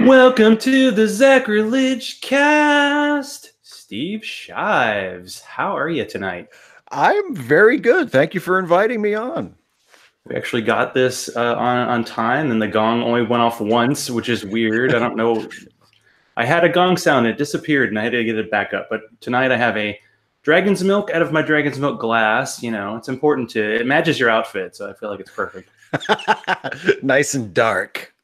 Welcome to the Zachrilege cast. Steve Shives, how are you tonight? I'm very good. Thank you for inviting me on. We actually got this on time, and the gong only went off once, which is weird. I don't know. I had a gong sound, it disappeared, and I had to get it back up. But tonight I have a dragon's milk out of my dragon's milk glass. You know, it's important it matches your outfit, so I feel like it's perfect. Nice and dark.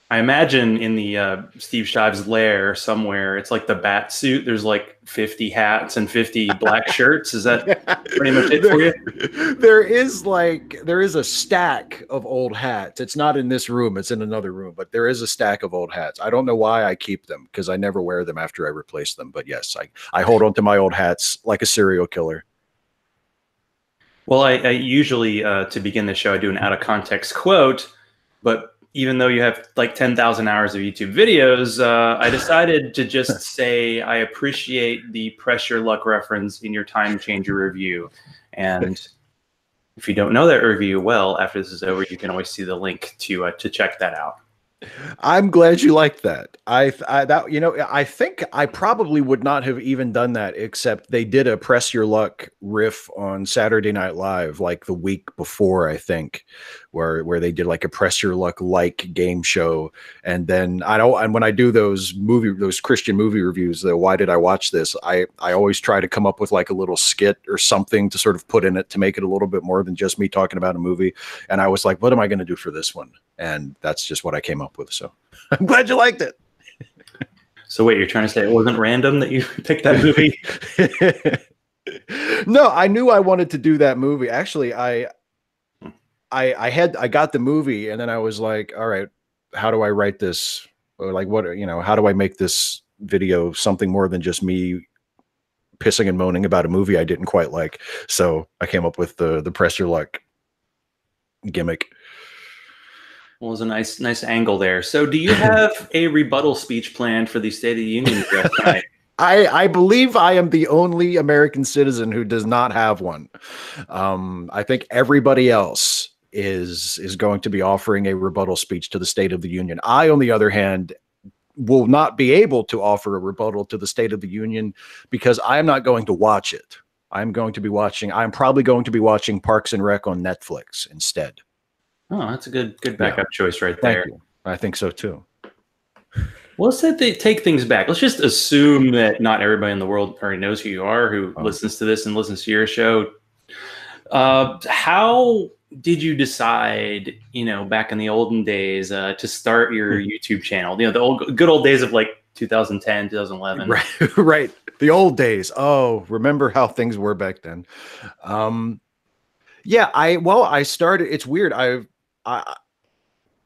I imagine in the Steve Shives lair somewhere, it's like the bat suit. There's like 50 hats and 50 black shirts. Is that pretty much it for you? There is a stack of old hats. It's not in this room. It's in another room, but there is a stack of old hats. I don't know why I keep them because I never wear them after I replace them. But yes, I hold on to my old hats like a serial killer. Well, I usually, to begin the show, I do an out of context quote, but even though you have like 10,000 hours of YouTube videos, I decided to just say I appreciate the press your luck reference in your time changer review. And if you don't know that review, well, after this is over, you can always see the link to check that out. I'm glad you liked that. I think I probably would not have even done that, except they did a press your luck riff on Saturday Night Live like the week before, I think, where they did like a press your luck like game show. And then and when I do those Christian movie reviews, the why did I watch this? I always try to come up with like a little skit or something to sort of put in it to make it a little bit more than just me talking about a movie. And I was like, what am I going to do for this one? And that's just what I came up with. So I'm glad you liked it. So wait, you're trying to say it wasn't random that you picked that movie? No, I knew I wanted to do that movie. Actually, I got the movie and then I was like, all right, how do I write this? Or like, how do I make this video something more than just me pissing and moaning about a movie I didn't quite like? So I came up with the press your luck gimmick. Well, it was a nice angle there. So do you have a rebuttal speech planned for the State of the Union address tonight? I believe I am the only American citizen who does not have one. I think everybody else is going to be offering a rebuttal speech to the State of the Union. I, on the other hand, will not be able to offer a rebuttal to the State of the Union because I'm not going to watch it. I'm probably going to be watching Parks and Rec on Netflix instead. Oh, that's a good backup choice right there. Thank you. I think so too. Well, let's take things back. Let's just assume that not everybody in the world already knows who you are, who listens to this and listens to your show. How did you decide, back in the olden days, to start your YouTube channel? The good old days of like 2010, 2011. Right. The old days. Oh, remember how things were back then. Yeah, I started. It's weird.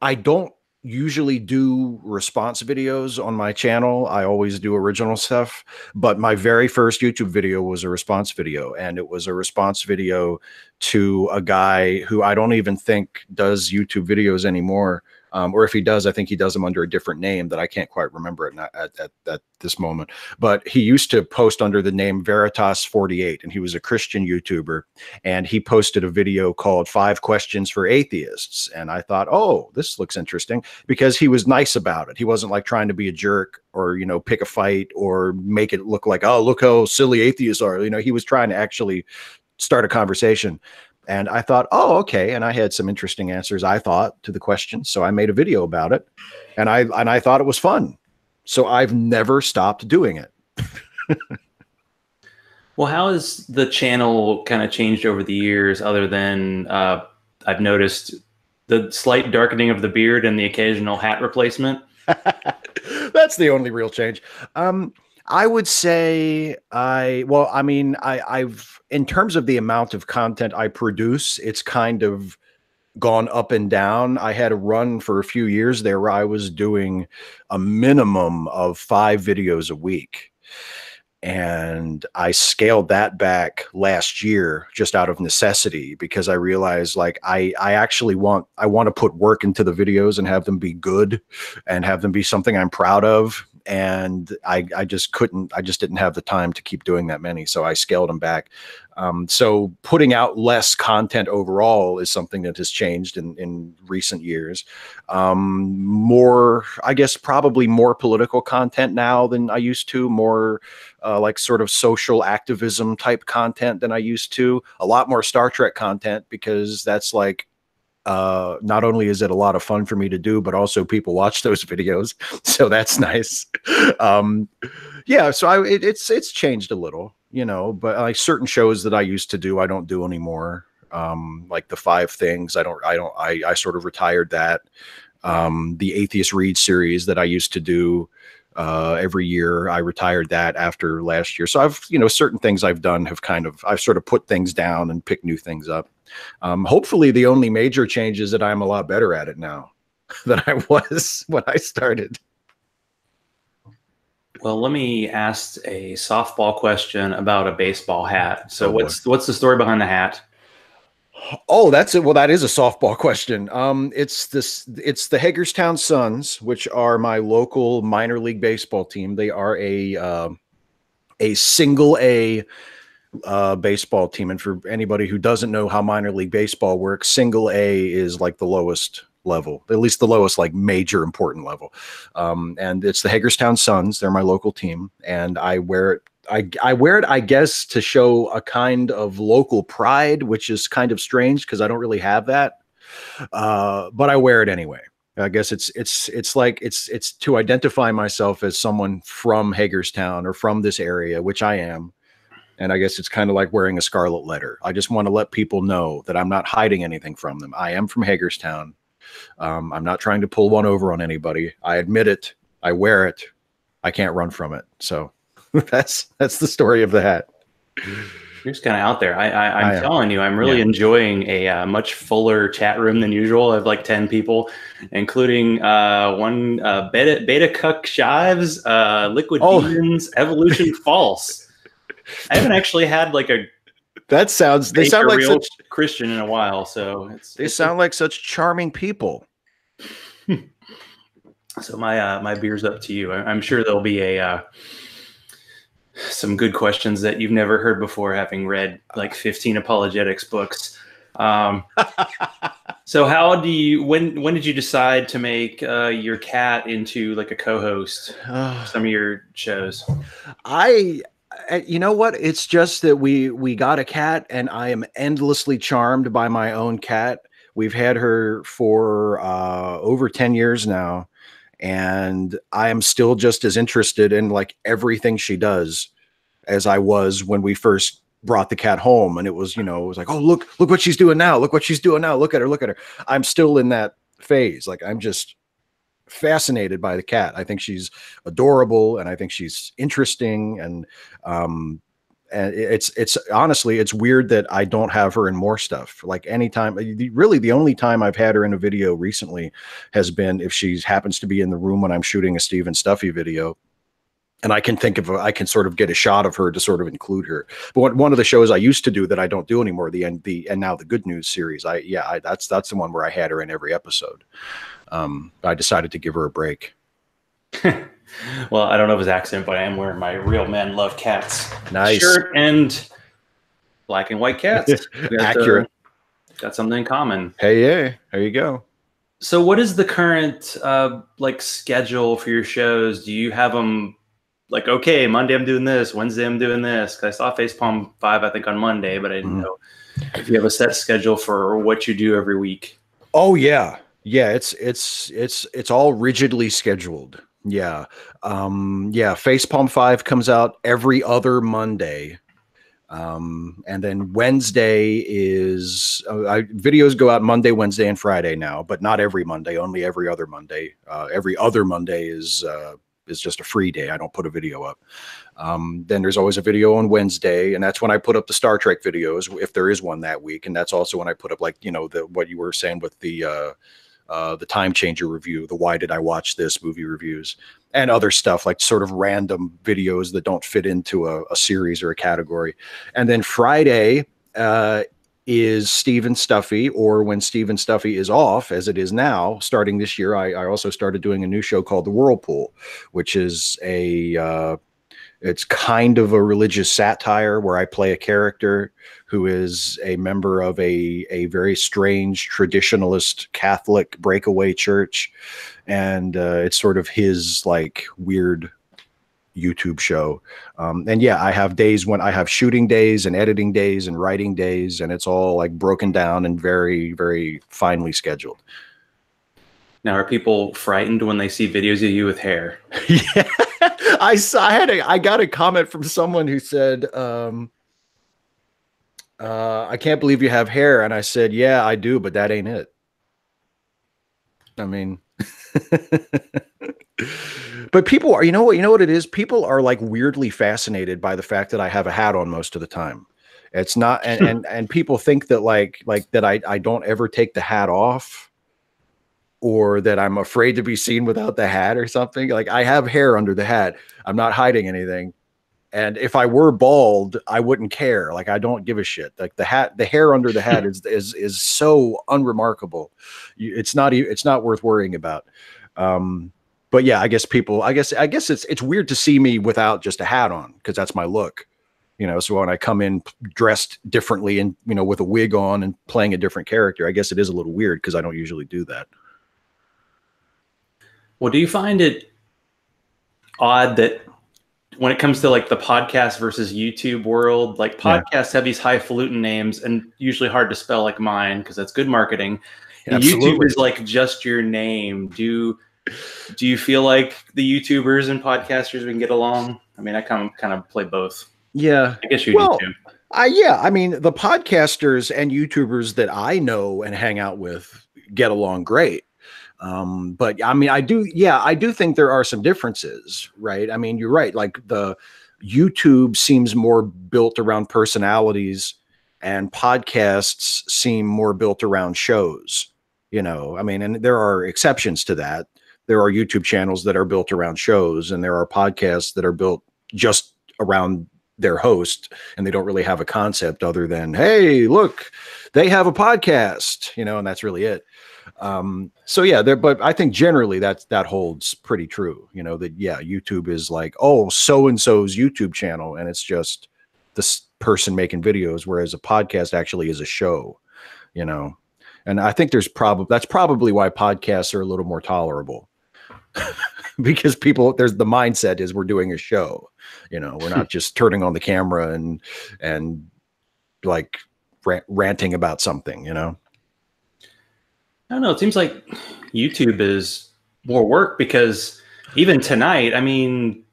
I don't usually do response videos on my channel. I always do original stuff, but my very first YouTube video was a response video, and it was a response video to a guy who I don't even think does YouTube videos anymore. Or if he does, I think he does them under a different name that I can't quite remember at this moment. But he used to post under the name Veritas48, and he was a Christian YouTuber. And he posted a video called 5 Questions for Atheists. And I thought, oh, this looks interesting, because he was nice about it. He wasn't like trying to be a jerk or, pick a fight or make it look like, oh, look how silly atheists are. He was trying to actually start a conversation. And I thought, oh, okay. And I had some interesting answers, I thought, to the questions. So I made a video about it, and I thought it was fun. So I've never stopped doing it. Well, how has the channel kind of changed over the years, other than I've noticed the slight darkening of the beard and the occasional hat replacement? That's the only real change. I would say I've, in terms of the amount of content I produce, it's kind of gone up and down. I had a run for a few years there where I was doing a minimum of 5 videos a week. And I scaled that back last year just out of necessity, because I realized like I want to put work into the videos and have them be good and have them be something I'm proud of. and I just couldn't, I just didn't have the time to keep doing that many. So I scaled them back. So putting out less content overall is something that has changed in recent years. More, I guess, probably more political content now than I used to, more like sort of social activism type content than I used to, a lot more Star Trek content, because that's like, not only is it a lot of fun for me to do, but also people watch those videos. So that's nice. Yeah. So it's changed a little, you know, but like certain shows that I used to do, I don't do anymore. Like the 5 things, I sort of retired that. The Atheist Read series that I used to do, every year, I retired that after last year. So I've, you know, certain things I've done have I've sort of put things down and picked new things up. Hopefully the only major change is that I'm a lot better at it now than I was when I started. Well, let me ask a softball question about a baseball hat. So Oh, what's the story behind the hat? Oh, that's it. Well, that is a softball question. It's the Hagerstown Suns, which are my local minor league baseball team. They are a single A baseball team. And for anybody who doesn't know how minor league baseball works, single A is like the lowest level, at least the lowest like major important level. And it's the Hagerstown Suns. They're my local team, and I wear it. I wear it, I guess, to show a kind of local pride, which is kind of strange because I don't really have that. But I wear it anyway. I guess it's to identify myself as someone from Hagerstown or from this area, which I am. And I guess it's kind of like wearing a scarlet letter. I just want to let people know that I'm not hiding anything from them. I am from Hagerstown. I'm not trying to pull one over on anybody. I admit it. I wear it. I can't run from it. So that's the story of the hat. You're just kind of out there. I'm telling you, I'm really enjoying a much fuller chat room than usual. I have like 10 people, including one Beta Cuck Shives, Liquid Demons, Evolution False. I haven't actually had like a they sound like real such Christian in a while, so they sound like such charming people. So my beer's up to you. I'm sure there'll be some good questions that you've never heard before, having read like 15 apologetics books. So when did you decide to make your cat into like a co-host for some of your shows? You know what? It's just that we got a cat, and I am endlessly charmed by my own cat. We've had her for over 10 years now, and I am still just as interested in like everything she does as I was when we first brought the cat home. And it was, you know, it was like, oh, look what she's doing now. Look what she's doing now. Look at her. I'm still in that phase. Like, I'm just fascinated by the cat. I think she's adorable, and I think she's interesting, and it's honestly, it's weird that I don't have her in more stuff. Like, anytime, really the only time I've had her in a video recently has been if she happens to be in the room when I'm shooting a Steve and Stuffy video, and I can sort of get a shot of her to sort of include her. But one of the shows I used to do that I don't do anymore, and now the Good News series, that's the one where I had her in every episode. I decided to give her a break. Well, I don't know if it's accident, but I am wearing my Real Men Love Cats nice shirt and black and white cats. Accurate. Got something in common. Hey, yeah, there you go. So what is the current like schedule for your shows? Do you have them like, okay, Monday I'm doing this, Wednesday I'm doing this? Because I saw Facepalm 5, I think, on Monday, but I didn't know if you have a set schedule for what you do every week. Oh yeah. Yeah, it's all rigidly scheduled. Yeah. Facepalm 5 comes out every other Monday. And then Wednesday is videos go out Monday, Wednesday, and Friday now, but not every Monday, only every other Monday. Every other Monday is just a free day. I don't put a video up. Then there's always a video on Wednesday, and that's when I put up the Star Trek videos, if there is one that week. And that's also when I put up, like, you know, what you were saying with the Time Changer review, the Why Did I Watch This movie reviews, and other stuff, like sort of random videos that don't fit into a series or a category. And then Friday is Stephen Stuffy, or when Stephen Stuffy is off, as it is now, starting this year, I also started doing a new show called The Whirlpool, which is it's kind of a religious satire where I play a character who is a member of a very strange traditionalist Catholic breakaway church. And it's sort of his like weird YouTube show. And yeah, I have days when I have shooting days and editing days and writing days, and it's all like broken down and very, very finely scheduled. Now, are people frightened when they see videos of you with hair? Yeah. I got a comment from someone who said, I can't believe you have hair. And I said, yeah, I do, but that ain't it. I mean, but people are, you know what it is? People are like weirdly fascinated by the fact that I have a hat on most of the time. It's not, and people think that like that I don't ever take the hat off, or that I'm afraid to be seen without the hat or something. Like, I have hair under the hat. I'm not hiding anything. And if I were bald, I wouldn't care. Like, I don't give a shit. Like, the hair under the hat is so unremarkable. It's not worth worrying about. But yeah, I guess it's weird to see me without just a hat on, because that's my look, you know. So when I come in dressed differently and, you know, with a wig on and playing a different character, I guess it is a little weird because I don't usually do that. Well, do you find it odd that when it comes to like the podcast versus YouTube world, like podcasts have these highfalutin names and usually hard to spell, like mine, because that's good marketing. And YouTube is like just your name. Do you feel like the YouTubers and podcasters we can get along? I mean, I kind of play both. Yeah, I guess you do too. Yeah, I mean, the podcasters and YouTubers that I know and hang out with get along great. But I mean, I do think there are some differences, right? I mean, you're right. Like, the YouTube seems more built around personalities, and podcasts seem more built around shows, you know. I mean, and there are exceptions to that. There are YouTube channels that are built around shows, and there are podcasts that are built just around their host, and they don't really have a concept other than, hey, look, they have a podcast, you know, and that's really it. So yeah, but I think generally that holds pretty true, you know, that yeah, YouTube is like, oh, so-and-so's YouTube channel, and it's just this person making videos, whereas a podcast actually is a show, you know. And I think that's probably why podcasts are a little more tolerable. Because there's the mindset is we're doing a show, you know, we're not just turning on the camera and like ranting about something, you know. I don't know. It seems like YouTube is more work, because even tonight, I mean,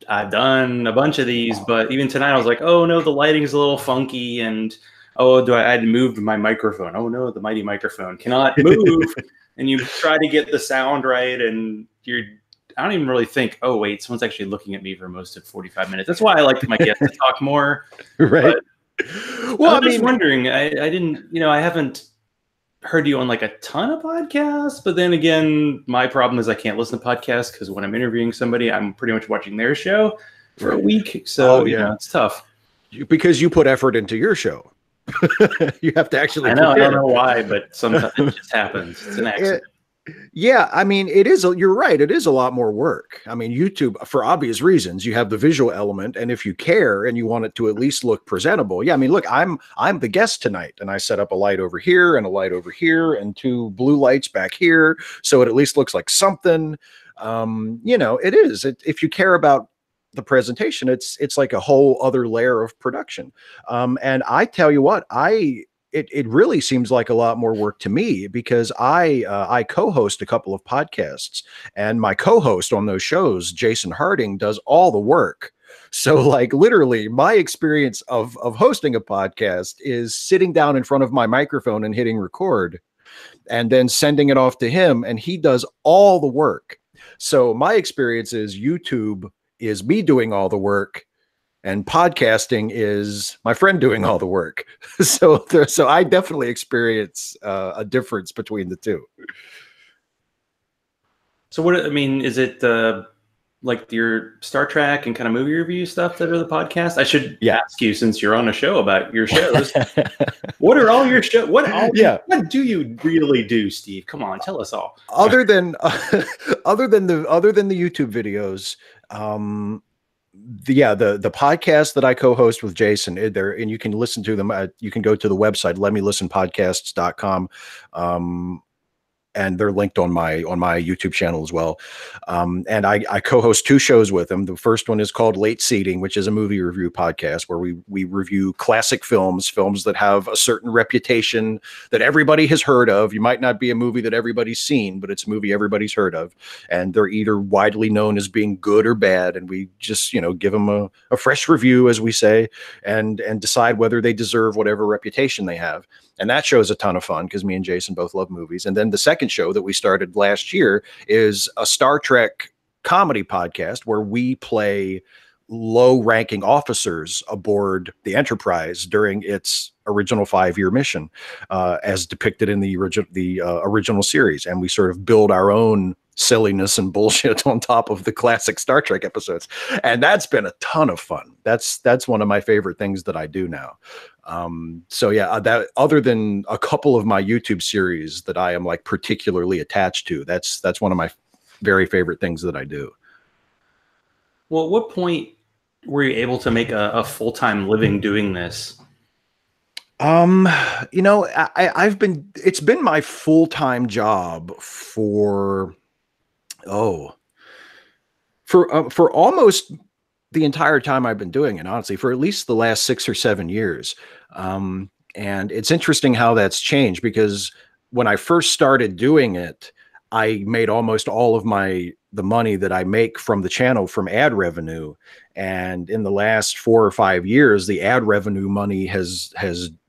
I've done a bunch of these, but even tonight I was like, oh no, the lighting's a little funky, and oh, I had to move my microphone. Oh no, the mighty microphone cannot move. And you try to get the sound right, and I don't even really think, oh wait, someone's actually looking at me for most of 45 minutes. That's why I like my guests to talk more. Right. But well, I was just wondering, I didn't, you know, I haven't heard you on like a ton of podcasts, but then again, my problem is I can't listen to podcasts because when I'm interviewing somebody, I'm pretty much watching their show for a week. So you know, it's tough. Because you put effort into your show. You have to actually. I don't know why, but sometimes it just happens. It's an accident. Yeah, I mean, it is. You're right. It is a lot more work. I mean, YouTube, for obvious reasons, you have the visual element, and if you care and you want it to at least look presentable, yeah. I mean, look, I'm the guest tonight, and I set up a light over here and a light over here and two blue lights back here, so it at least looks like something. You know, it is. If you care about the presentation, it's like a whole other layer of production. And I tell you what, it really seems like a lot more work to me, because I co-host a couple of podcasts, and my co-host on those shows, Jason Harding, does all the work. So like literally my experience of hosting a podcast is sitting down in front of my microphone and hitting record and then sending it off to him, and he does all the work. So my experience is YouTube is me doing all the work, and podcasting is my friend doing all the work. So I definitely experience a difference between the two. So what, I mean, is it like your Star Trek and kind of movie review stuff that are the podcast? I should Yeah. ask you, since you're on a show about your shows, what are all your shows? Yeah. What do you really do, Steve? Come on, tell us all. Other than other than the YouTube videos, the podcast that I co-host with Jason there, and you can listen to them. You can go to the website letmelistenpodcasts.com. And they're linked on my YouTube channel as well. And I co-host two shows with them. The first one is called Late Seating, which is a movie review podcast where we review classic films that have a certain reputation that everybody has heard of. You might not be a movie that everybody's seen, but it's a movie everybody's heard of, and they're either widely known as being good or bad. And we just give them a fresh review, as we say, and decide whether they deserve whatever reputation they have. And that show is a ton of fun because me and Jason both love movies. And then the second show that we started last year is a Star Trek comedy podcast where we play low-ranking officers aboard the Enterprise during its original 5-year mission, as depicted in the original series. And we sort of build our own silliness and bullshit on top of the classic Star Trek episodes. And that's been a ton of fun. That's one of my favorite things that I do now. So yeah, that other than a couple of my YouTube series that I am like particularly attached to, that's one of my very favorite things that I do. Well, at what point were you able to make a full-time living doing this? It's been my full-time job for almost the entire time I've been doing it, honestly, for at least the last 6 or 7 years. And it's interesting how that's changed, because when I first started doing it, I made almost all of the money that I make from the channel from ad revenue. And in the last 4 or 5 years, the ad revenue money has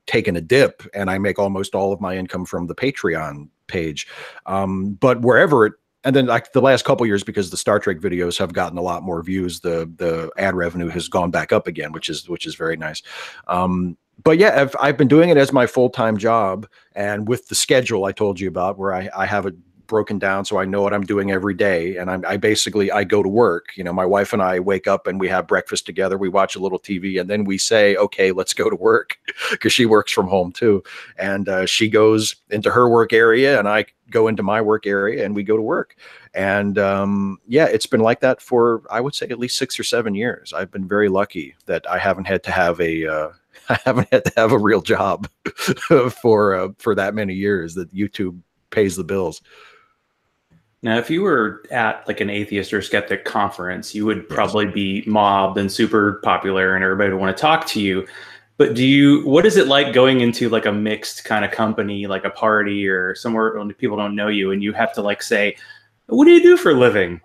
taken a dip, and I make almost all of my income from the Patreon page. But wherever and then like the last couple of years, because the Star Trek videos have gotten a lot more views, the ad revenue has gone back up again, which is very nice. But yeah, I've been doing it as my full-time job, and with the schedule I told you about, where I have it broken down so I know what I'm doing every day. And I basically go to work. My wife and I wake up and we have breakfast together. We watch a little TV, and then we say, okay, let's go to work, because she works from home too. And she goes into her work area and I go into my work area, and we go to work. And yeah, it's been like that for, I would say, at least 6 or 7 years. I've been very lucky that I haven't had to have a real job for that many years, that YouTube pays the bills. Now, if you were at like an atheist or skeptic conference, you would probably be mobbed and super popular, and everybody would want to talk to you. But what is it like going into like a mixed kind of company, like a party or somewhere when people don't know you, and you have to like say, what do you do for a living?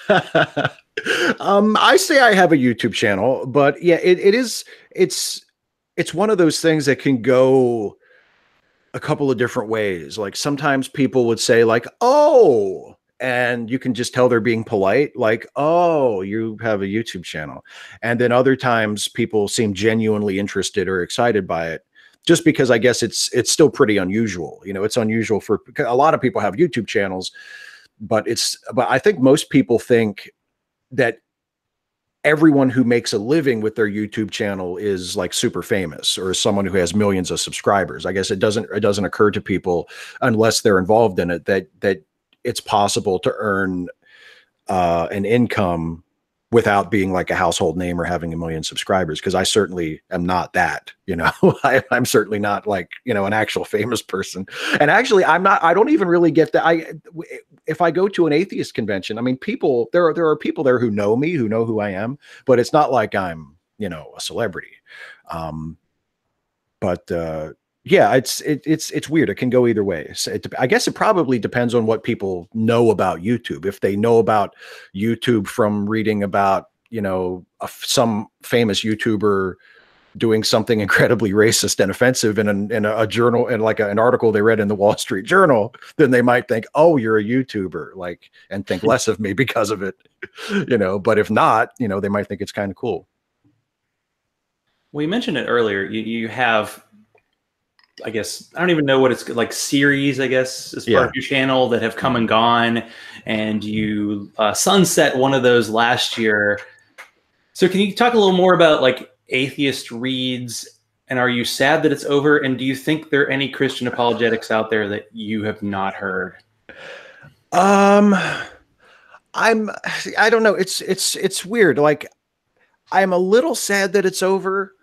I say I have a YouTube channel, but yeah, it's one of those things that can go a couple of different ways. Like sometimes people would say like, oh, and you can just tell they're being polite, like, oh, you have a YouTube channel. And then other times people seem genuinely interested or excited by it, just because I guess it's still pretty unusual. It's unusual for a lot of people have YouTube channels, but I think most people think that everyone who makes a living with their YouTube channel is like super famous, or someone who has millions of subscribers. I guess it doesn't occur to people, unless they're involved in it, that it's possible to earn an income without being like a household name or having a million subscribers. Because I certainly am not that, I'm certainly not like, an actual famous person. And actually I don't even really get that. If I go to an atheist convention, I mean, there are people there who know me, who know who I am, but it's not like I'm, a celebrity. Yeah, it's weird. It can go either way. So I guess it probably depends on what people know about YouTube. If they know about YouTube from reading about, some famous YouTuber doing something incredibly racist and offensive in a journal, and like an article they read in the Wall Street Journal, then they might think, oh, you're a YouTuber, like, and think less of me because of it, but if not, they might think it's kind of cool. Well, you mentioned it earlier. You have I guess I don't even know what it's like, series, I guess, as part Yeah. of your channel that have come and gone, and you sunset one of those last year. So can you talk a little more about like atheist reads, and are you sad that it's over? And do you think there are any Christian apologetics out there that you have not heard? Um, I don't know. It's weird. Like, I'm a little sad that it's over.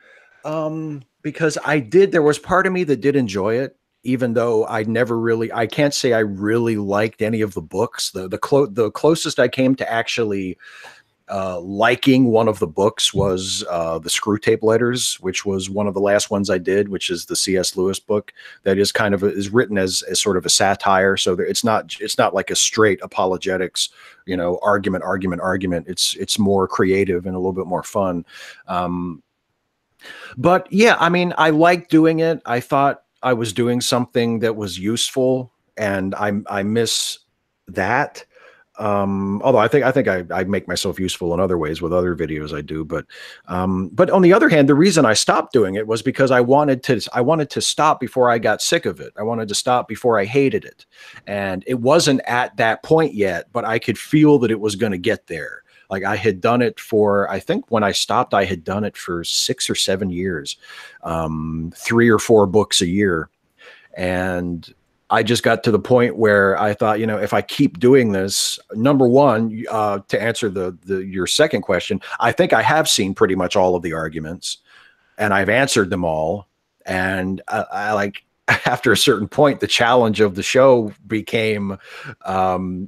Because there was part of me that did enjoy it, even though I can't say I really liked any of the books. The closest I came to actually liking one of the books was the Screw Tape Letters, which was one of the last ones I did, which is the C.S. Lewis book that is kind of is written as sort of a satire. So it's not like a straight apologetics, argument. It's more creative and a little bit more fun. But yeah, I mean, I liked doing it. I thought I was doing something that was useful, and I miss that. Although I make myself useful in other ways with other videos I do. But on the other hand, the reason I stopped doing it was because I wanted to stop before I got sick of it. I wanted to stop before I hated it. And it wasn't at that point yet, but I could feel that it was going to get there. Like, I had done it for, I think when I stopped, I had done it for 6 or 7 years, 3 or 4 books a year. And I just got to the point where I thought, if I keep doing this, number one, to answer your second question, I think I have seen pretty much all of the arguments, and I've answered them all. And I like, after a certain point, the challenge of the show became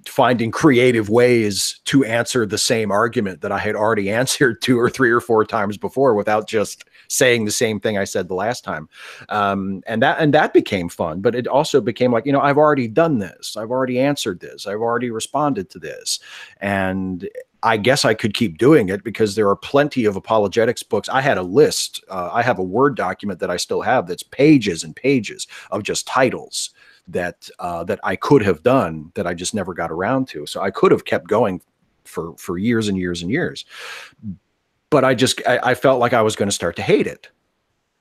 finding creative ways to answer the same argument that I had already answered 2 or 3 or 4 times before without just saying the same thing I said the last time. And that became fun, but it also became like, I've already done this. I've already answered this. I've already responded to this. And I guess I could keep doing it because there are plenty of apologetics books. I had a list. I have a Word document that I still have that's pages and pages of just titles that I could have done that I just never got around to. So I could have kept going for years and years and years. But I felt like I was going to start to hate it.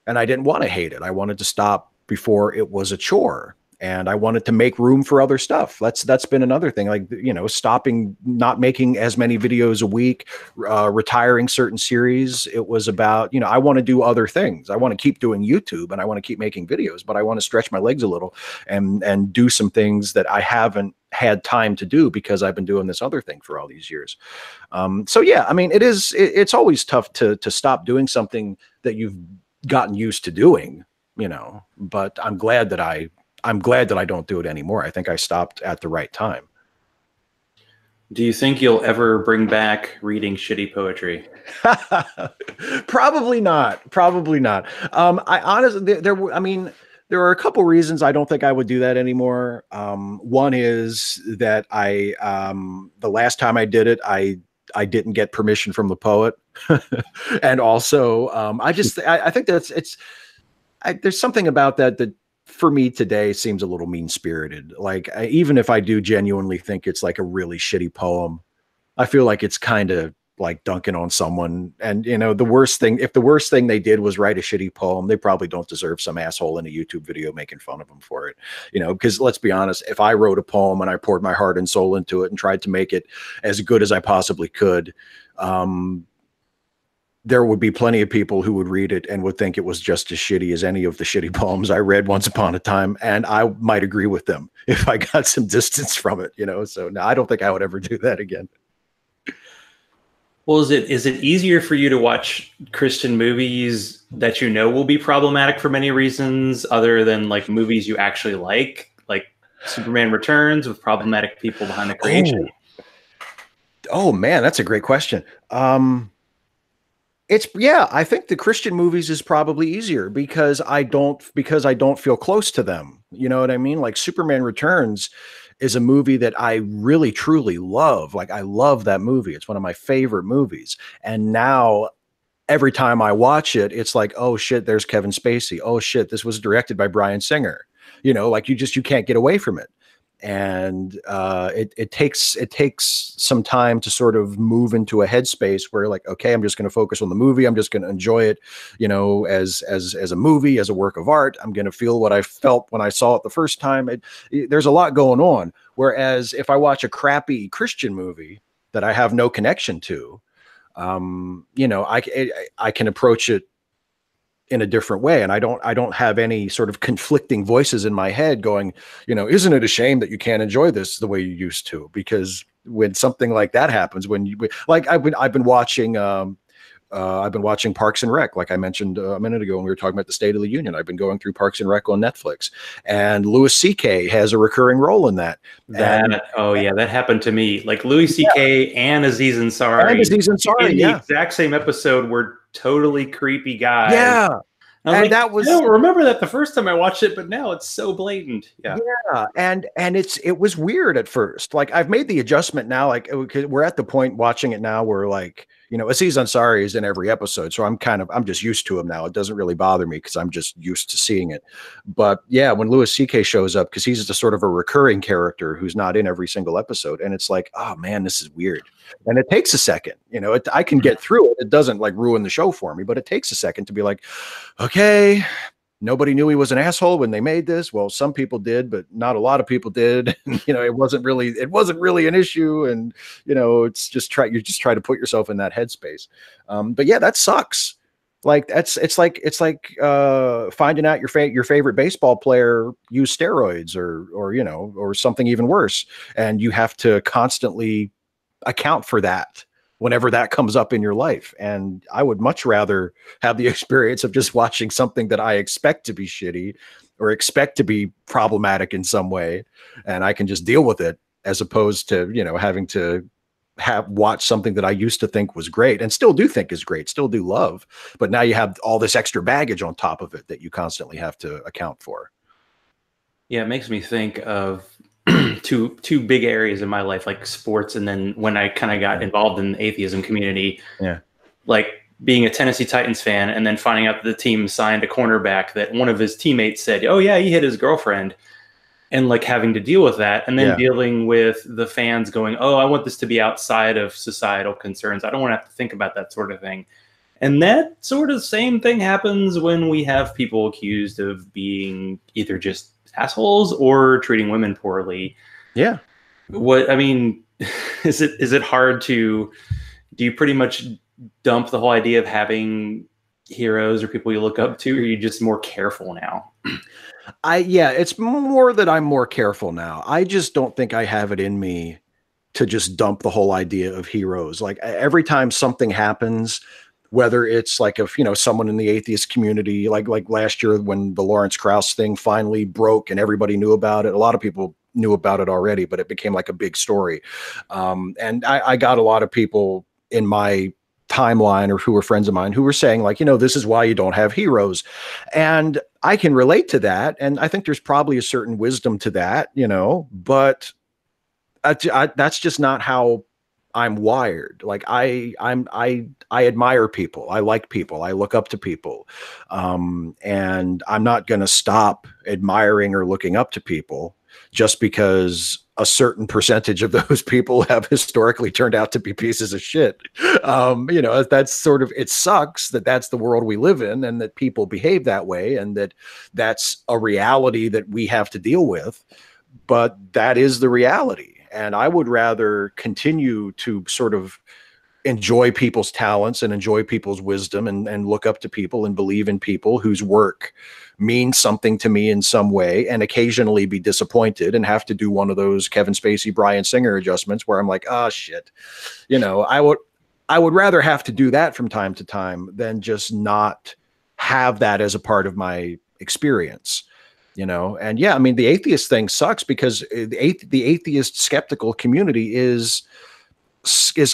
And I didn't want to hate it. I wanted to stop before it was a chore. And I wanted to make room for other stuff. That's been another thing, like, stopping, not making as many videos a week, retiring certain series. It was about, I want to do other things. I want to keep doing YouTube and I want to keep making videos, but I want to stretch my legs a little and do some things that I haven't had time to do because I've been doing this other thing for all these years. So yeah, I mean, it's always tough to stop doing something that you've gotten used to doing, but I'm glad that I don't do it anymore. I think I stopped at the right time. Do you think you'll ever bring back reading shitty poetry? Probably not. Probably not. I honestly, there are a couple reasons I don't think I would do that anymore. One is that the last time I did it, I didn't get permission from the poet. And also, I think there's something about that for me today seems a little mean-spirited. Like, even if I do genuinely think it's like a really shitty poem, I feel like it's kind of like dunking on someone. And, if the worst thing they did was write a shitty poem, they probably don't deserve some asshole in a YouTube video making fun of them for it. Because let's be honest, if I wrote a poem and I poured my heart and soul into it and tried to make it as good as I possibly could, there would be plenty of people who would read it and would think it was just as shitty as any of the shitty poems I read once upon a time. And I might agree with them if I got some distance from it, So no, I don't think I would ever do that again. Well, is it easier for you to watch Christian movies that will be problematic for many reasons other than like movies you actually like Superman Returns with problematic people behind the creation? Oh man, that's a great question. I think the Christian movies is probably easier because I don't feel close to them. You know what I mean? Like, Superman Returns is a movie that I really truly love. Like, I love that movie. It's one of my favorite movies. And now every time I watch it, it's like, oh shit, there's Kevin Spacey. Oh shit, this was directed by Bryan Singer. Like, you can't get away from it. And it takes some time to sort of move into a headspace where, like, okay, I'm just going to focus on the movie. I'm just going to enjoy it, you know, as a movie, as a work of art. I'm going to feel what I felt when I saw it the first time. There's a lot going on. Whereas if I watch a crappy Christian movie that I have no connection to, you know, I can approach it in a different way. And I don't have any sort of conflicting voices in my head going, you know, isn't it a shame that you can't enjoy this the way you used to? Because when something like that happens, when you, like, I've been watching Parks and Rec, like I mentioned a minute ago when we were talking about the State of the Union. I've been going through Parks and Rec on Netflix, and Louis C.K. has a recurring role in that. Oh yeah, that happened to me. Like Louis C.K. and Aziz Ansari, in the exact same episode were totally creepy guys. Yeah. I was like, that was, I don't remember that the first time I watched it, but now it's so blatant. Yeah. And it was weird at first. Like, I've made the adjustment now. Like, we're at the point watching it now where, like, you know, Aziz Ansari is in every episode. So I'm just used to him now. It doesn't really bother me because I'm just used to seeing it. But yeah, when Louis C.K. shows up, because he's just sort of a recurring character who's not in every single episode. And it's like, oh man, this is weird. And it takes a second, you know, I can get through it. It doesn't like ruin the show for me, but it takes a second to be like, okay, nobody knew he was an asshole when they made this. Well, some people did, but not a lot of people did. You know, it wasn't really an issue. And, you know, you just try to put yourself in that headspace. But yeah, that sucks. Like, it's like finding out your favorite baseball player used steroids or, you know, or something even worse. And you have to constantly account for that whenever that comes up in your life. And I would much rather have the experience of just watching something that I expect to be shitty or expect to be problematic in some way, and I can just deal with it, as opposed to, you know, having to watch something that I used to think was great and still do think is great, still do love, but now you have all this extra baggage on top of it that you constantly have to account for. Yeah, it makes me think of two big areas in my life, like sports, and then when I kind of got involved in the atheism community, like being a Tennessee Titans fan and then finding out that the team signed a cornerback that one of his teammates said, oh yeah, he hit his girlfriend, and like having to deal with that, and then dealing with the fans going, oh, I want this to be outside of societal concerns. I don't want to have to think about that sort of thing. And that sort of same thing happens when we have people accused of being either just assholes or treating women poorly. Yeah. What, I mean, is it hard do you pretty much dump the whole idea of having heroes or people you look up to, or are you just more careful now? It's more that I'm more careful now. I just don't think I have it in me to just dump the whole idea of heroes. Like, every time something happens, whether it's like, if, you know, someone in the atheist community, like last year when the Lawrence Krauss thing finally broke and everybody knew about it. A lot of people knew about it already, but it became like a big story. And I got a lot of people in my timeline or who were friends of mine who were saying, like, you know, this is why you don't have heroes. And I can relate to that. And I think there's probably a certain wisdom to that, you know, but that's just not how I'm wired. Like, I admire people. I like people. I look up to people. And I'm not going to stop admiring or looking up to people just because a certain percentage of those people have historically turned out to be pieces of shit. You know, that's sort of, it sucks that that's the world we live in and that people behave that way and that that's a reality that we have to deal with. But that is the reality. And I would rather continue to sort of enjoy people's talents and enjoy people's wisdom and look up to people and believe in people whose work means something to me in some way, and occasionally be disappointed and have to do one of those Kevin Spacey, Bryan Singer adjustments where I'm like, oh shit, you know, I would rather have to do that from time to time than just not have that as a part of my experience. You know, and yeah, I mean, the atheist thing sucks because the atheist skeptical community is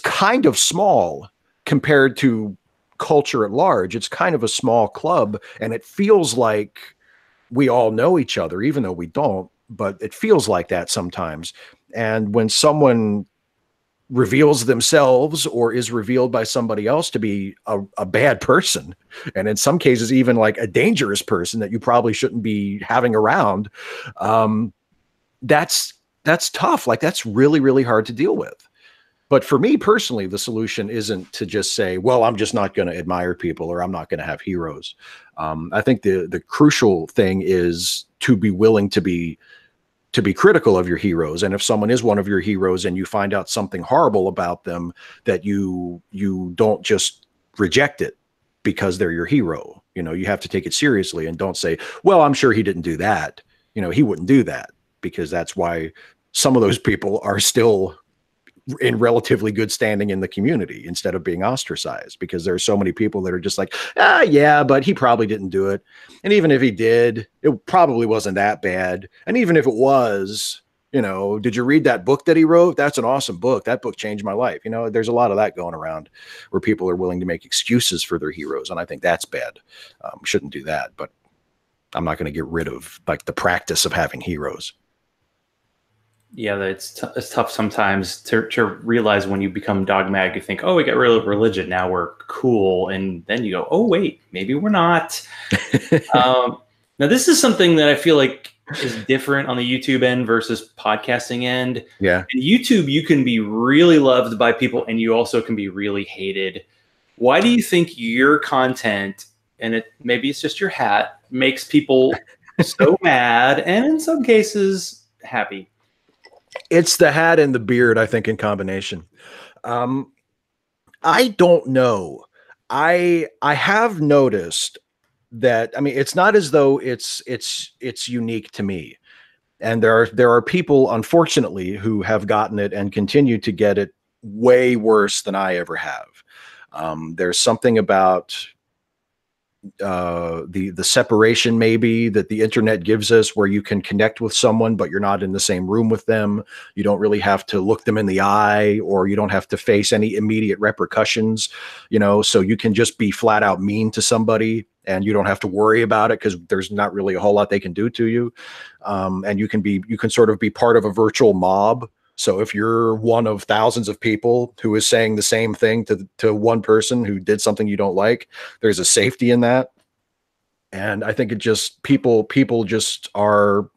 kind of small compared to culture at large. It's kind of a small club, and it feels like we all know each other, even though we don't, but it feels like that sometimes. And when someone reveals themselves or is revealed by somebody else to be a bad person, and in some cases even like a dangerous person that you probably shouldn't be having around, that's that's tough. Like, that's really, really hard to deal with. But for me personally, the solution isn't to just say, well, I'm just not going to admire people, or I'm not going to have heroes. I think the crucial thing is to be willing to be critical of your heroes. And if someone is one of your heroes and you find out something horrible about them, that you don't just reject it because they're your hero. You know, you have to take it seriously and don't say, well, I'm sure he didn't do that. You know, he wouldn't do that, because that's why some of those people are still in relatively good standing in the community instead of being ostracized, because there are so many people that are just like, yeah, but he probably didn't do it. And even if he did, it probably wasn't that bad. And even if it was, you know, did you read that book that he wrote? That's an awesome book. That book changed my life. You know, there's a lot of that going around where people are willing to make excuses for their heroes. And I think that's bad. Shouldn't do that, but I'm not going to get rid of like the practice of having heroes. Yeah, it's tough sometimes to realize when you become dogmatic. You think, oh, we got rid of religion, now we're cool. And then you go, oh, wait, maybe we're not. Now, this is something that I feel like is different on the YouTube end versus podcasting end. Yeah. In YouTube, you can be really loved by people, and you also can be really hated. Why do you think your content, and maybe it's just your hat, makes people so mad and in some cases happy? It's the hat and the beard, I think, in combination. I don't know. I have noticed that, I mean, it's not as though it's unique to me. And there are people, unfortunately, who have gotten it and continue to get it way worse than I ever have. There's something about the separation maybe that the internet gives us, where you can connect with someone but you're not in the same room with them. You don't really have to look them in the eye, or you don't have to face any immediate repercussions, you know, so you can just be flat out mean to somebody and you don't have to worry about it because there's not really a whole lot they can do to you. And you can sort of be part of a virtual mob. So if you're one of thousands of people who is saying the same thing to one person who did something you don't like, there's a safety in that. And I think it just, people just are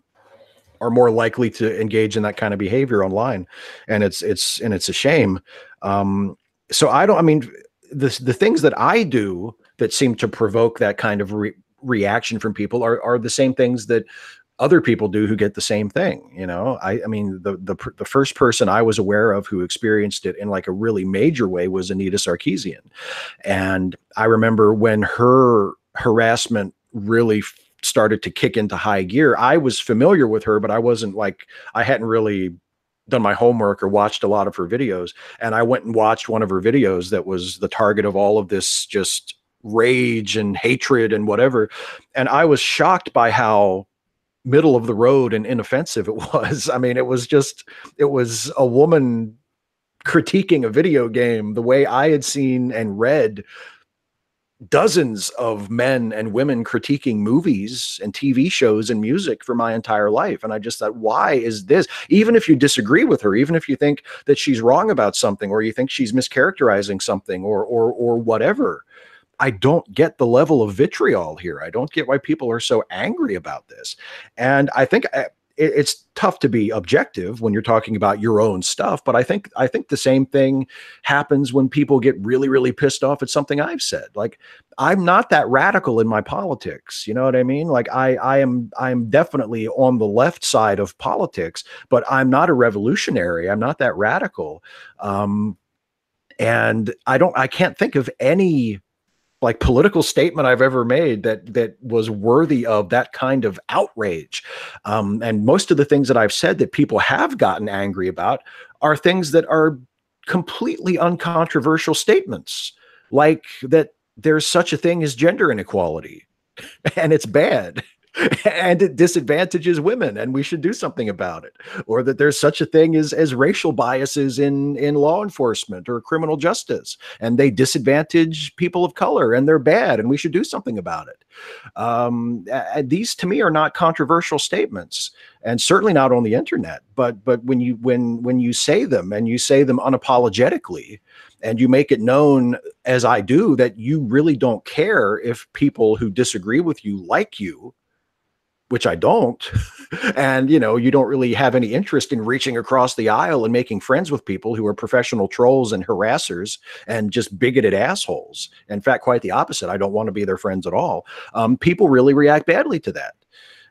more likely to engage in that kind of behavior online. And it's a shame. So I mean, the things that I do that seem to provoke that kind of reaction from people are the same things that other people do who get the same thing. You know, I mean, the first person I was aware of who experienced it in like a really major way was Anita Sarkeesian. And I remember when her harassment really started to kick into high gear, I was familiar with her, but I wasn't like, I hadn't really done my homework or watched a lot of her videos. And I went and watched one of her videos that was the target of all of this just rage and hatred and whatever. And I was shocked by how middle of the road and inoffensive it was. I mean, it was a woman critiquing a video game the way I had seen and read dozens of men and women critiquing movies and TV shows and music for my entire life. And I just thought, why is this? Even if you disagree with her, even if you think that she's wrong about something, or you think she's mischaracterizing something, or whatever, I don't get the level of vitriol here. I don't get why people are so angry about this. And I think it's tough to be objective when you're talking about your own stuff, but I think the same thing happens when people get really, really pissed off at something I've said. Like, I'm not that radical in my politics. You know what I mean? Like, I'm definitely on the left side of politics, but I'm not a revolutionary. I'm not that radical. And I can't think of any like political statement I've ever made that was worthy of that kind of outrage. And most of the things that I've said that people have gotten angry about are things that are completely uncontroversial statements, like that there's such a thing as gender inequality and it's bad. And it disadvantages women and we should do something about it. Or that there's such a thing as racial biases in law enforcement or criminal justice, and they disadvantage people of color and they're bad and we should do something about it. These to me are not controversial statements, and certainly not on the internet. But when you say them, and you say them unapologetically, and you make it known, as I do, that you really don't care if people who disagree with you like you, which I don't. And, you know, you don't really have any interest in reaching across the aisle and making friends with people who are professional trolls and harassers and just bigoted assholes. In fact, quite the opposite. I don't want to be their friends at all. People really react badly to that.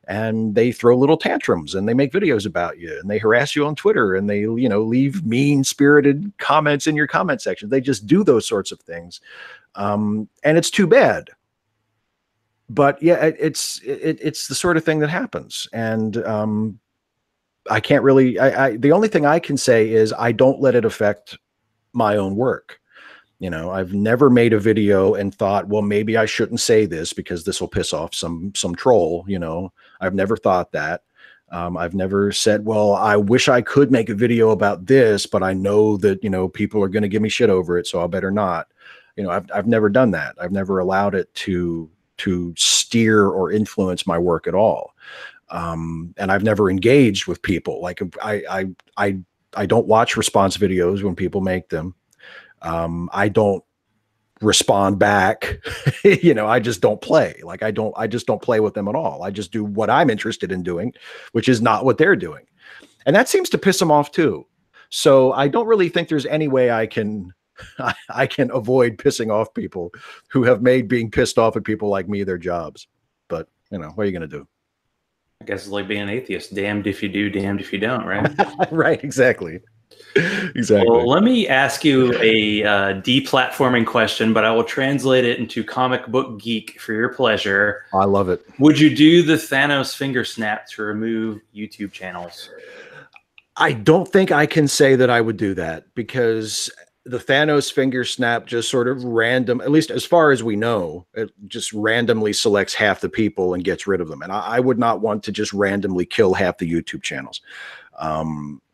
And they throw little tantrums and they make videos about you and they harass you on Twitter and they, you know, leave mean spirited comments in your comment section. They just do those sorts of things. And it's too bad. But yeah, it's the sort of thing that happens. And I can't really, the only thing I can say is I don't let it affect my own work. You know, I've never made a video and thought, well, maybe I shouldn't say this because this will piss off some troll. You know, I've never thought that. I've never said, well, I wish I could make a video about this, but I know that, you know, people are going to give me shit over it, so I better not. You know, I've never done that. I've never allowed it to steer or influence my work at all. And I've never engaged with people. Like I don't watch response videos when people make them. I don't respond back. You know, I just don't play. Like I just don't play with them at all. I just do what I'm interested in doing, which is not what they're doing. And that seems to piss them off too. So I don't really think there's any way I can avoid pissing off people who have made being pissed off at people like me their jobs. But, you know, what are you going to do? I guess it's like being an atheist. Damned if you do, damned if you don't, right? Right, exactly. Exactly. Well, let me ask you a deplatforming question, but I will translate it into comic book geek for your pleasure. I love it. Would you do the Thanos finger snap to remove YouTube channels? I don't think I can say that I would do that because the Thanos finger snap just sort of random, at least as far as we know, it just randomly selects half the people and gets rid of them. And I would not want to just randomly kill half the YouTube channels.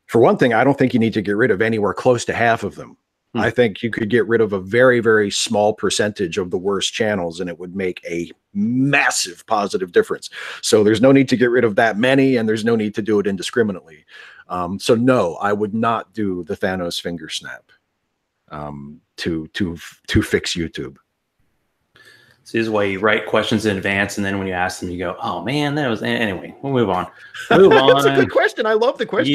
For one thing, I don't think you need to get rid of anywhere close to half of them. I think you could get rid of a very, very small percentage of the worst channels and it would make a massive positive difference. So there's no need to get rid of that many and there's no need to do it indiscriminately. So no, I would not do the Thanos finger snap to fix YouTube. So this is why you write questions in advance, and then when you ask them, you go, "Oh man, that was." Anyway, we'll move on. Move on. That's a good question. I love the question.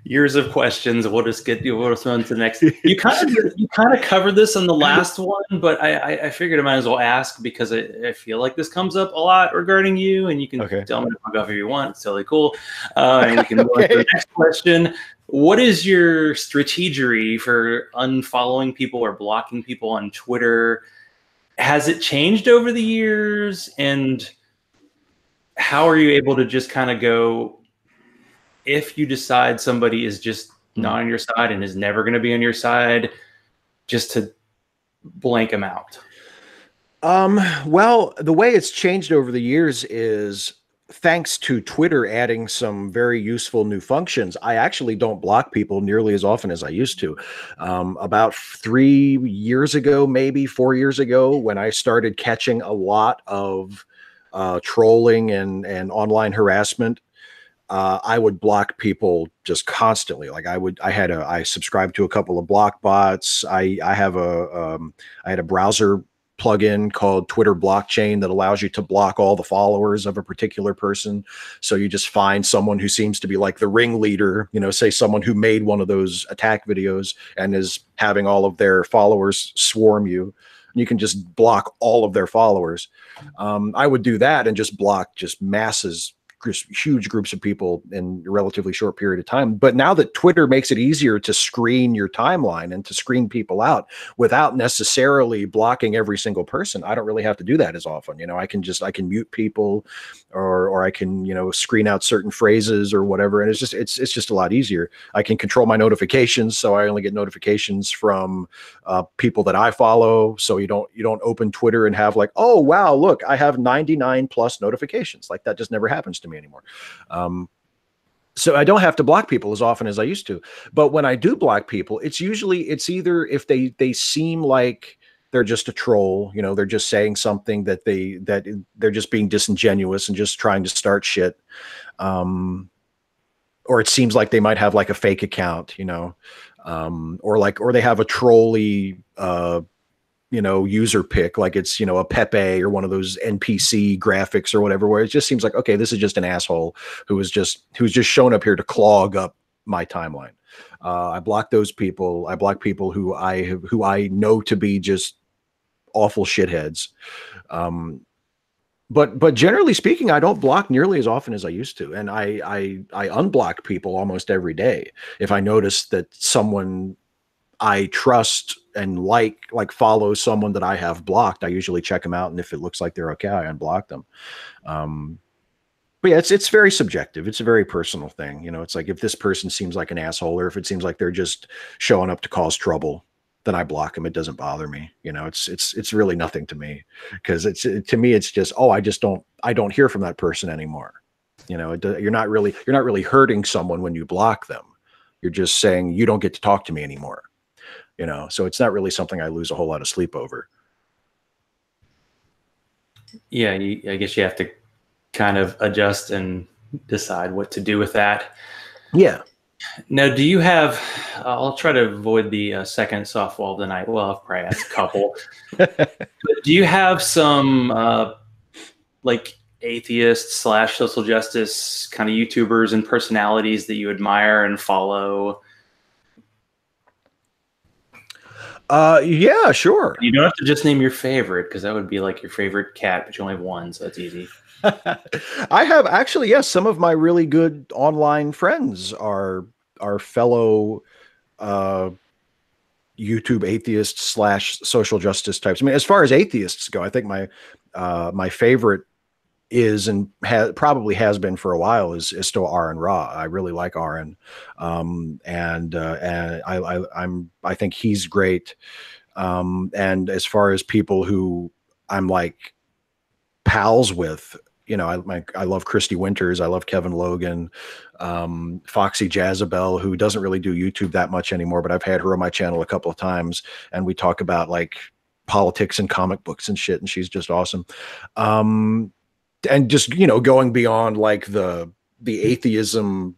Years of questions. We'll just on to the next. You kind of covered this on the last one, but I figured I might as well ask because I feel like this comes up a lot regarding you, and you can tell me to fuck off if you want. It's totally cool. And we can move on to the next question. What is your strategy for unfollowing people or blocking people on Twitter? Has it changed over the years? And how are you able to just kind of go, if you decide somebody is just not on your side and is never going to be on your side, just to blank them out? Well, the way it's changed over the years is thanks to Twitter adding some very useful new functions. I actually don't block people nearly as often as I used to. About 3 years ago, maybe 4 years ago, when I started catching a lot of trolling and online harassment, I would block people just constantly. Like I subscribed to a couple of block bots. I had a browser plugin called Twitter Blockchain that allows you to block all the followers of a particular person. So you just find someone who seems to be like the ringleader, you know, say someone who made one of those attack videos and is having all of their followers swarm you. You can just block all of their followers. I would do that and just block just masses, huge groups of people in a relatively short period of time. But now that Twitter makes it easier to screen your timeline and to screen people out without necessarily blocking every single person, I don't really have to do that as often. You know, I can mute people or I can, you know, screen out certain phrases or whatever. And it's just a lot easier. I can control my notifications. So I only get notifications from people that I follow. So you don't open Twitter and have like, oh, wow, look, I have 99 plus notifications. Like that just never happens to me anymore. So I don't have to block people as often as I used to. But when I do block people, it's either if they seem like they're just a troll, you know, they're just saying something that they're just being disingenuous and just trying to start shit. Or it seems like they might have like a fake account, you know, or they have a trolly user pick, like it's, a Pepe or one of those NPC graphics or whatever, where it just seems like, okay, this is just an asshole who's just shown up here to clog up my timeline. I block those people. I block people who I know to be just awful shitheads. But generally speaking, I don't block nearly as often as I used to, and I unblock people almost every day if I notice that someone I trust and like follows someone that I have blocked. I usually check them out, and if it looks like they're okay, I unblock them. But yeah, it's very subjective. It's a very personal thing. It's like if this person seems like an asshole, or if it seems like they're just showing up to cause trouble, then I block them. It doesn't bother me. It's really nothing to me, because to me it's just, oh, I don't hear from that person anymore. You're not really hurting someone when you block them. You're just saying you don't get to talk to me anymore. So it's not really something I lose a whole lot of sleep over. Yeah, I guess you have to kind of adjust and decide what to do with that. Yeah. Now, do you have, I'll try to avoid the second softball tonight. Well, I've probably asked a couple. But do you have some like atheist / social justice kind of YouTubers and personalities that you admire and follow? Yeah, sure. You don't have to just name your favorite, because that would be like your favorite cat, but you only have one, so that's easy. I have actually, yes, some of my really good online friends are fellow YouTube atheists / social justice types. I mean, as far as atheists go, I think my favorite is, and probably has been for a while, is still Aaron Ra. I really like Aaron, and I think he's great. And as far as people who I'm like pals with, I love Christy Winters. I love Kevin Logan, Foxy Jezebel, who doesn't really do YouTube that much anymore, but I've had her on my channel a couple of times, and we talk about like politics and comic books and shit, and she's just awesome. And just, going beyond like the atheism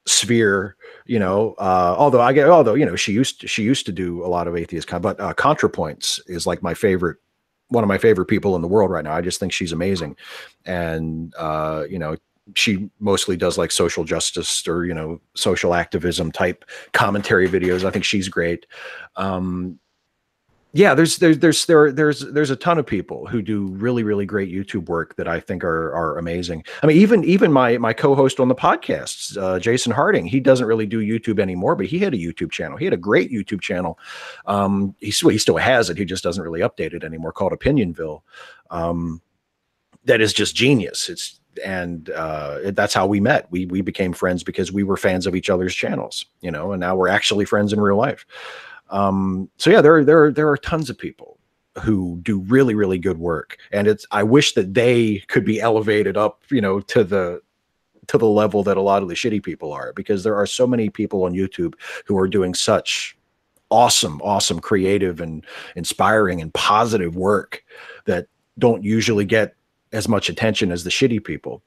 sphere, although she used to do a lot of atheist but ContraPoints is like one of my favorite people in the world right now. I just think she's amazing. And she mostly does like social justice or social activism type commentary videos. I think she's great. Yeah, there's a ton of people who do really, really great YouTube work that I think are amazing. I mean, even my co-host on the podcasts, Jason Harding, he doesn't really do YouTube anymore, but he had a YouTube channel. He had a great YouTube channel. He still has it. He just doesn't really update it anymore, called Opinionville. That is just genius. That's how we met. We became friends because we were fans of each other's channels, and now we're actually friends in real life. So yeah, there are tons of people who do really, really good work, and I wish that they could be elevated up, to the level that a lot of the shitty people are, because there are so many people on YouTube who are doing such awesome, creative and inspiring and positive work that don't usually get as much attention as the shitty people,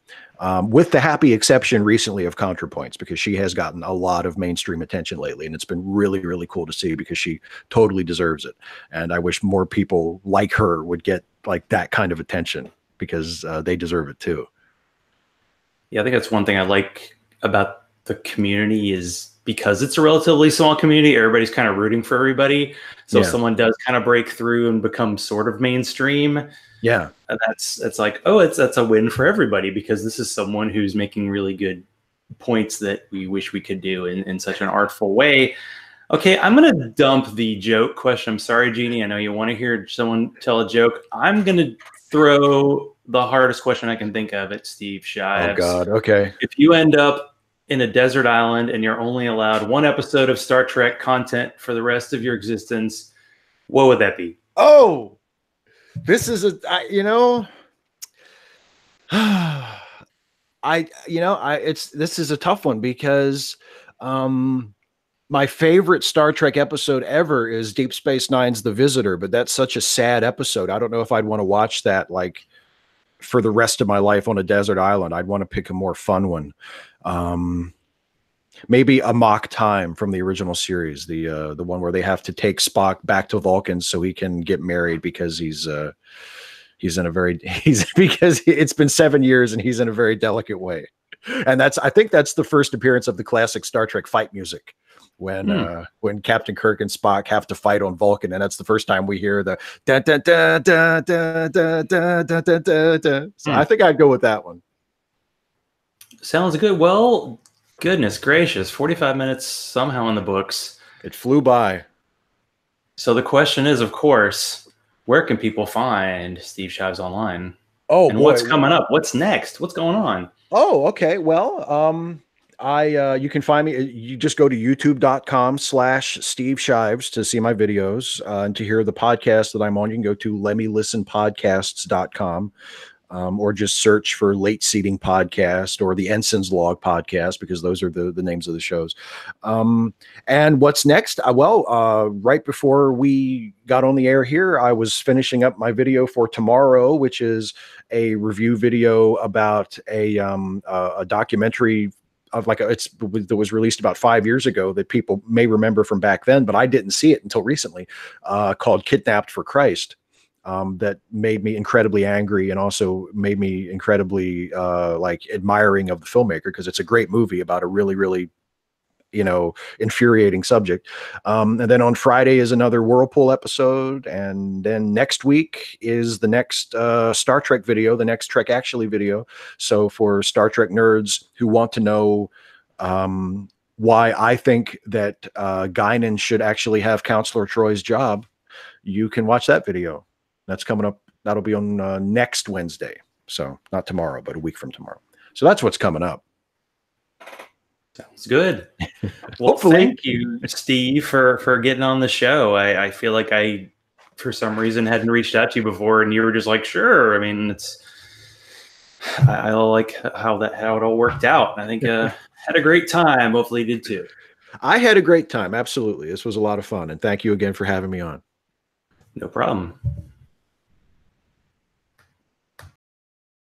with the happy exception recently of ContraPoints, because she has gotten a lot of mainstream attention lately, and it's been really, really cool to see, because she totally deserves it. And I wish more people like her would get like that kind of attention, because they deserve it too. Yeah, I think that's one thing I like about the community, is because it's a relatively small community, everybody's kind of rooting for everybody. So if someone does kind of break through and become sort of mainstream, yeah, it's like, oh, that's a win for everybody, because this is someone who's making really good points that we wish we could do in such an artful way. Okay, I'm going to dump the joke question. I'm sorry, Jeannie. I know you want to hear someone tell a joke. I'm going to throw the hardest question I can think of at Steve Shives. Oh, God. Okay. If you end up in a desert island and you're only allowed one episode of Star Trek content for the rest of your existence, what would that be? Oh, this is this is a tough one, because my favorite Star Trek episode ever is Deep Space Nine's The Visitor, but that's such a sad episode. I don't know if I'd want to watch that like for the rest of my life on a desert island. I'd want to pick a more fun one. maybe a mock time from the original series, the one where they have to take Spock back to Vulcan so he can get married because he's in a very because it's been 7 years and he's in a very delicate way. And I think that's the first appearance of the classic Star Trek fight music, when Captain Kirk and Spock have to fight on Vulcan, and that's the first time we hear the da da da da da da da da da da da. So I think I'd go with that one. Sounds good. Well, goodness gracious, 45 minutes somehow in the books. It flew by. So the question is, of course, where can people find Steve Shives online? Oh, and boy. What's coming up? What's next? What's going on? Oh, okay. Well, you can find me. You just go to youtube.com/Steve Shives to see my videos, and to hear the podcast that I'm on. You can go to letmelistenpodcasts.com. Or just search for Late Seating Podcast or the Ensign's Log Podcast, because those are the names of the shows. And what's next? Right before we got on the air here, I was finishing up my video for tomorrow, which is a review video about a documentary of that was released about 5 years ago that people may remember from back then, but I didn't see it until recently, called Kidnapped for Christ. That made me incredibly angry and also made me incredibly admiring of the filmmaker, because it's a great movie about a really, really, infuriating subject. And then on Friday is another Whirlpool episode. And then next week is the next Star Trek video, the next Trek Actually video. So for Star Trek nerds who want to know why I think that Guinan should actually have Counselor Troy's job, you can watch that video. That's coming up. That'll be on next Wednesday. So not tomorrow, but a week from tomorrow. So that's what's coming up. Sounds good. Well, thank you, Steve, for getting on the show. I feel like I, for some reason, hadn't reached out to you before, and you were just like, sure. I mean, I like how it all worked out. I think had a great time. Hopefully you did too. I had a great time. Absolutely. This was a lot of fun. And thank you again for having me on. No problem.